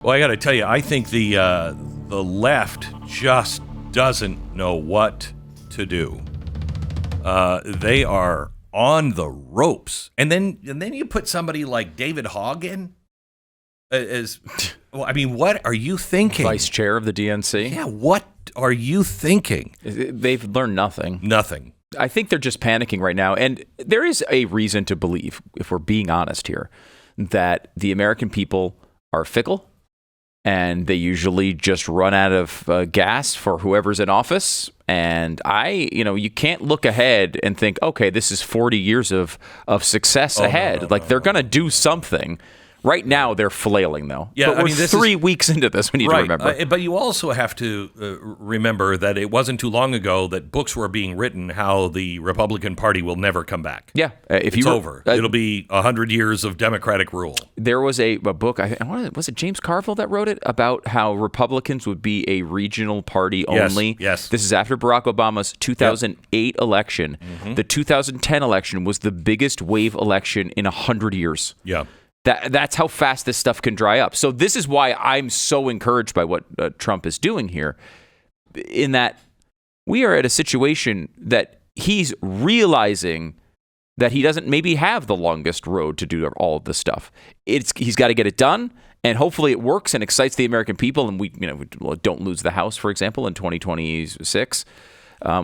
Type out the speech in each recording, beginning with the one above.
Well, I got to tell you, I think the left just doesn't know what to do. They are on the ropes, and then you put somebody like David Hogg in as. Well, I mean, what are you thinking? Vice chair of the DNC? Yeah, what are you thinking? They've learned nothing. Nothing. I think they're just panicking right now. And there is a reason to believe, if we're being honest here, that the American people are fickle and they usually just run out of gas for whoever's in office. And you can't look ahead and think, okay, this is 40 years of success ahead. They're going to do something. Right now, they're flailing, though. Yeah, but we're 3 weeks into this. We need to remember. But you also have to remember that it wasn't too long ago that books were being written how the Republican Party will never come back. Yeah. It's over. It'll be 100 years of Democratic rule. There was a book, was it James Carville that wrote it, about how Republicans would be a regional party only? Yes. This is after Barack Obama's 2008 election. Mm-hmm. The 2010 election was the biggest wave election in 100 years. Yeah. That's how fast this stuff can dry up. So this is why I'm so encouraged by what Trump is doing here, in that we are at a situation that he's realizing that he doesn't maybe have the longest road to do all of this stuff. He's got to get it done, and hopefully it works and excites the American people, and we don't lose the House, for example, in 2026.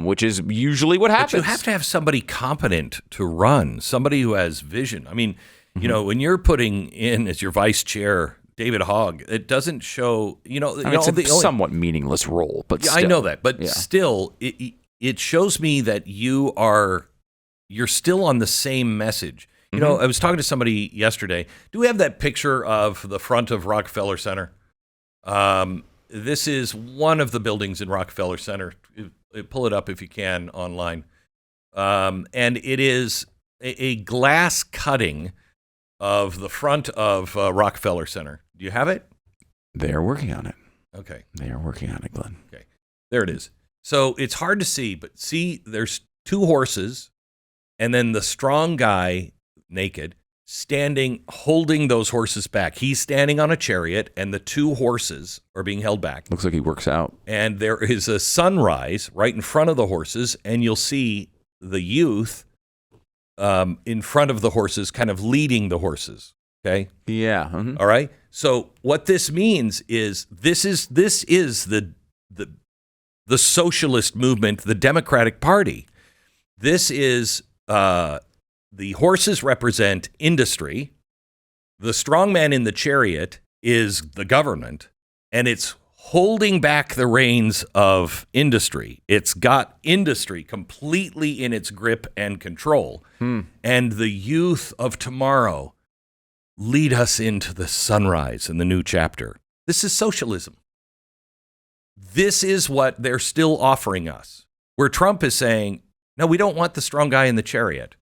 Which is usually what happens. But you have to have somebody competent to run, somebody who has vision. I mean, when you're putting in as your vice chair David Hogg, it doesn't show. It's a somewhat meaningless role, but still. I know that, but still, it shows me that you're still on the same message. I was talking to somebody yesterday. Do we have that picture of the front of Rockefeller Center? This is one of the buildings in Rockefeller Center. Pull it up if you can online, and it is a glass cutting of the front of Rockefeller Center. Do you have it? They are working on it. Okay. They are working on it, Glenn. Okay. There it is. So it's hard to see, but there's two horses, and then the strong guy, naked, standing, holding those horses back. He's standing on a chariot, and the two horses are being held back. Looks like he works out. And there is a sunrise right in front of the horses, and you'll see the youth in front of the horses, kind of leading the horses. Okay. Yeah. Mm-hmm. All right. So what this means is this is the socialist movement, the Democratic Party. This is the horses represent industry. The strong man in the chariot is the government, and it's holding back the reins of industry. It's got industry completely in its grip and control. And the youth of tomorrow lead us into the sunrise in the new chapter. This is socialism. This is what they're still offering us. Where Trump is saying, no, we don't want the strong guy in the chariot.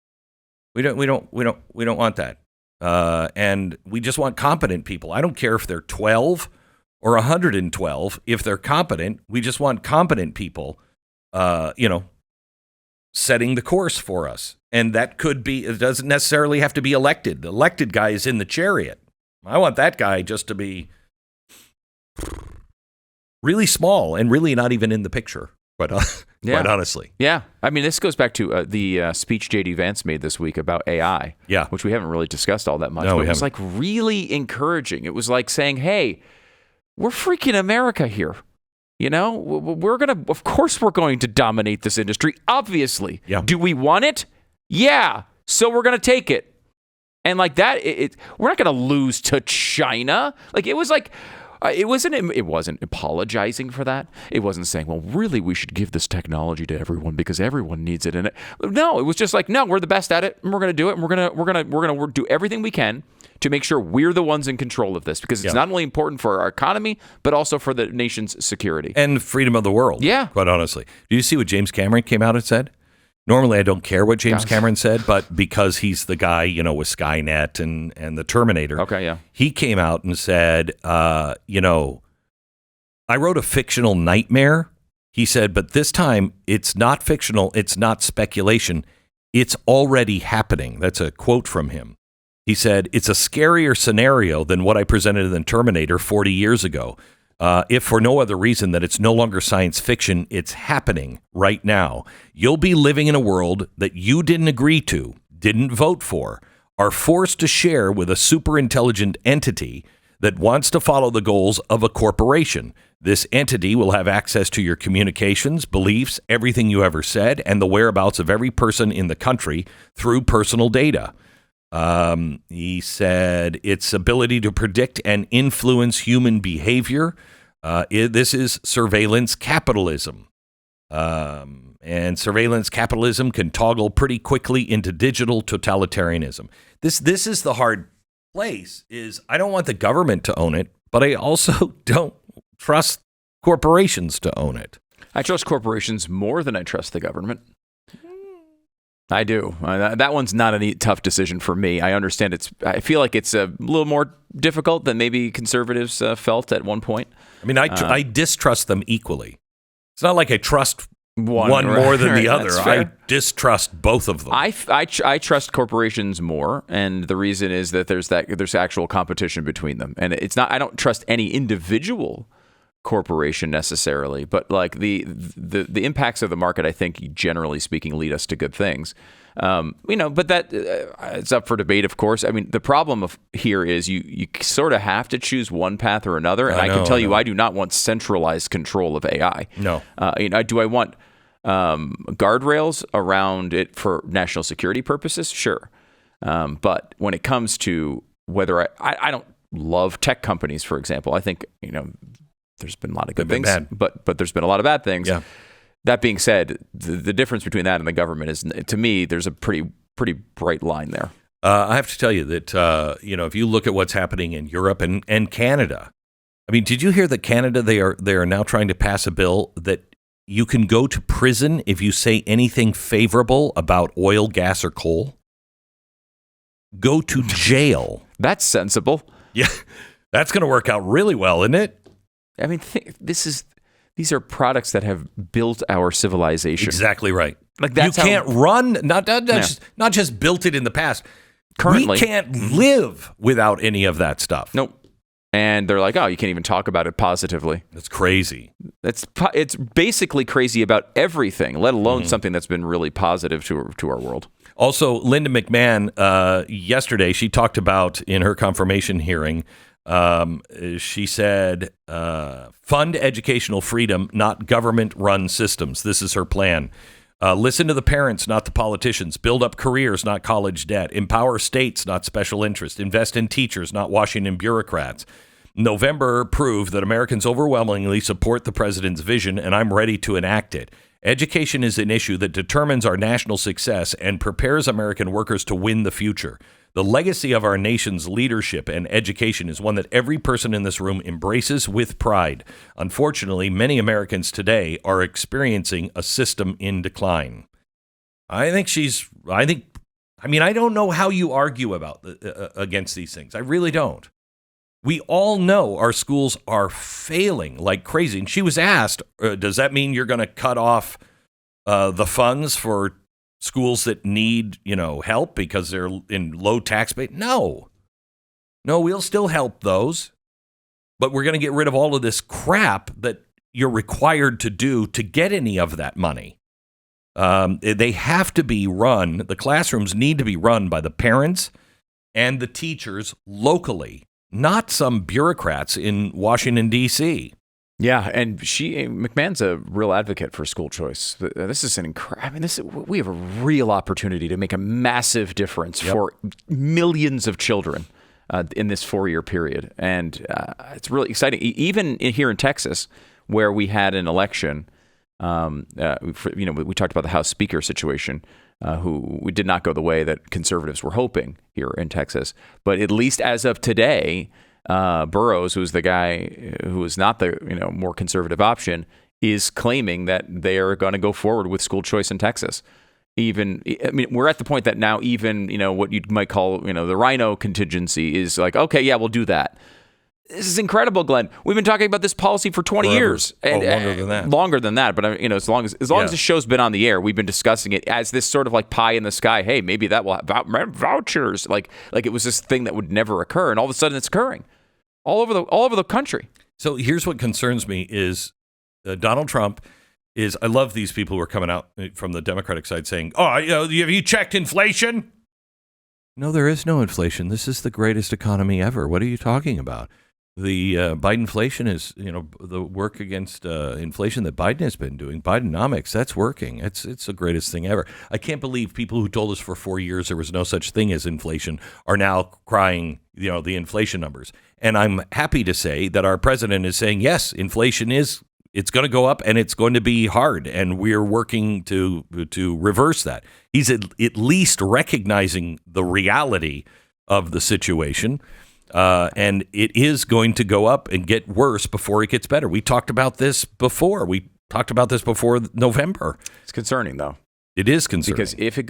We don't want that. And we just want competent people. I don't care if they're 12 or 112. If they're competent, we just want competent people, setting the course for us. And that could be, it doesn't necessarily have to be elected. The elected guy is in the chariot. I want that guy just to be really small and really not even in the picture, quite honestly. Yeah. I mean, this goes back to the speech J.D. Vance made this week about AI, which we haven't really discussed all that much. No, but it was like really encouraging. It was like saying, hey, we're freaking America here. Of course we're going to dominate this industry, obviously. Yeah. Do we want it? Yeah. So we're going to take it. And like that, we're not going to lose to China. Like it was like, it wasn't apologizing for that. It wasn't saying, well, really, we should give this technology to everyone because everyone needs it in it. No, it was just like, no, we're the best at it, and we're going to do it, and we're going to do everything we can to make sure we're the ones in control of this because it's not only important for our economy but also for the nation's security and freedom of the world. Yeah, quite honestly. Do you see what James Cameron came out and said? Normally, I don't care what James Cameron said, but because he's the guy, with Skynet and the Terminator. Okay, yeah. He came out and said, I wrote a fictional nightmare. He said, but this time it's not fictional. It's not speculation. It's already happening. That's a quote from him. He said, it's a scarier scenario than what I presented in Terminator 40 years ago. If for no other reason that it's no longer science fiction, it's happening right now. You'll be living in a world that you didn't agree to, didn't vote for, are forced to share with a super intelligent entity that wants to follow the goals of a corporation. This entity will have access to your communications, beliefs, everything you ever said, and the whereabouts of every person in the country through personal data. He said its ability to predict and influence human behavior. This is surveillance capitalism. And surveillance capitalism can toggle pretty quickly into digital totalitarianism. This is the hard place. Is I don't want the government to own it, but I also don't trust corporations to own it. I trust corporations more than I trust the government. I do. That one's not a tough decision for me. I understand I feel like it's a little more difficult than maybe conservatives felt at one point. I mean, I distrust them equally. It's not like I trust one more than the other. I distrust both of them. I trust corporations more, and the reason is that there's actual competition between them, and it's not. I don't trust any individual corporation necessarily, but like the impacts of the market, I think generally speaking, lead us to good things. But that it's up for debate, of course. I mean, the problem here is you sort of have to choose one path or another, and I can tell you, I do not want centralized control of AI. No. Do I want guardrails around it for national security purposes? Sure. But when it comes to whether I don't love tech companies, for example, I think, there's been a lot of good things, but there's been a lot of bad things. Yeah. That being said, the difference between that and the government is, to me, there's a pretty bright line there. I have to tell you that, if you look at what's happening in Europe and Canada, I mean, did you hear that Canada, they are now trying to pass a bill that you can go to prison if you say anything favorable about oil, gas, or coal? Go to jail. That's sensible. Yeah, that's going to work out really well, isn't it? I mean, these are products that have built our civilization. Exactly right. Like that's you can't run, not just built it in the past. Currently, we can't live without any of that stuff. Nope. And they're like, oh, you can't even talk about it positively. That's crazy. It's basically crazy about everything, let alone something that's been really positive to our world. Also, Linda McMahon, yesterday, she talked about in her confirmation hearing, she said, fund educational freedom, not government-run systems. This is her plan. Listen to the parents, not the politicians. Build up careers, not college debt. Empower states, not special interest. Invest in teachers, not Washington bureaucrats. November proved that Americans overwhelmingly support the president's vision, and I'm ready to enact it. Education is an issue that determines our national success and prepares American workers to win the future. The legacy of our nation's leadership and education is one that every person in this room embraces with pride. Unfortunately, many Americans today are experiencing a system in decline. I don't know how you argue about against these things. I really don't. We all know our schools are failing like crazy. And she was asked, does that mean you're going to cut off the funds for schools that need, help because they're in low tax base? No, we'll still help those, but we're going to get rid of all of this crap that you're required to do to get any of that money. They have to be run. The classrooms need to be run by the parents and the teachers locally, not some bureaucrats in Washington, D.C. Yeah, and McMahon's a real advocate for school choice. This is we have a real opportunity to make a massive difference for millions of children in this 4-year period, and it's really exciting. Even here in Texas, where we had an election, we talked about the House Speaker situation, who did not go the way that conservatives were hoping here in Texas, but at least as of today, Burrows, who's the guy who is not the more conservative option, is claiming that they are going to go forward with school choice in Texas. We're at the point that now even what you might call the rhino contingency is like, okay, yeah, we'll do that. This is incredible, Glenn. We've been talking about this policy for 20 Forever. years. And, longer than that. Longer than that. But as long as the show's been on the air, we've been discussing it as this sort of like pie in the sky. Hey, maybe that will have vouchers. Like it was this thing that would never occur, and all of a sudden it's occurring all over the country. So here's what concerns me is Donald Trump is. I love these people who are coming out from the Democratic side saying, "Oh, have you checked inflation?" No, there is no inflation. This is the greatest economy ever. What are you talking about? The Bidenflation is, the work against inflation that Biden has been doing. Bidenomics, that's working. It's the greatest thing ever. I can't believe people who told us for 4 years there was no such thing as inflation are now crying, the inflation numbers. And I'm happy to say that our president is saying, yes, inflation it's going to go up and it's going to be hard. And we're working to reverse that. He's at least recognizing the reality of the situation. And it is going to go up and get worse before it gets better. We talked about this before. November. It's concerning, though. It is concerning because if you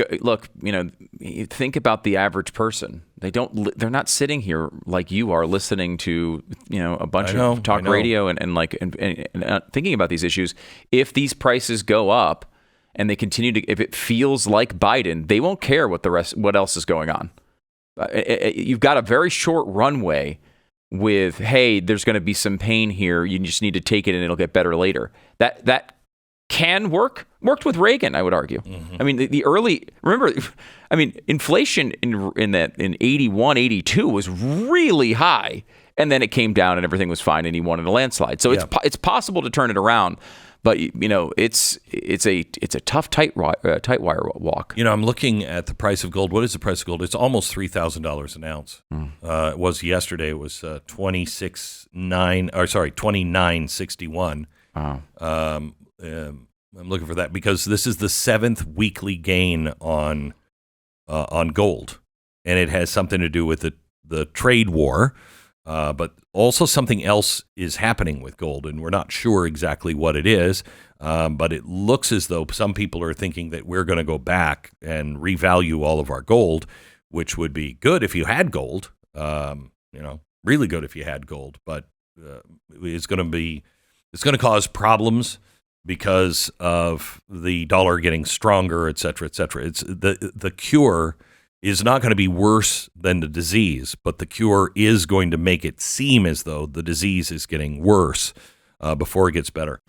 think about the average person. They're not sitting here like you are listening to a bunch of talk radio and thinking about these issues. If these prices go up and they continue to, if it feels like Biden, they won't care what else is going on. You've got a very short runway with, hey, there's going to be some pain here. You just need to take it and it'll get better later. That can worked with Reagan, I would argue. Mm-hmm. I mean, inflation in 81, 82 was really high, and then it came down and everything was fine and he won in a landslide. So it's possible to turn it around. But it's a tough tight wire walk. I'm looking at the price of gold. What is the price of gold? It's almost $3,000 an ounce. It was yesterday. It was $29.61. Wow. I'm looking for that because this is the 7th weekly gain on gold, and it has something to do with the trade war. But also something else is happening with gold, and we're not sure exactly what it is. But it looks as though some people are thinking that we're going to go back and revalue all of our gold, which would be good if you had gold. Really good if you had gold, but it's going to cause problems because of the dollar getting stronger, et cetera, et cetera. It's the cure is not going to be worse than the disease, but the cure is going to make it seem as though the disease is getting worse before it gets better.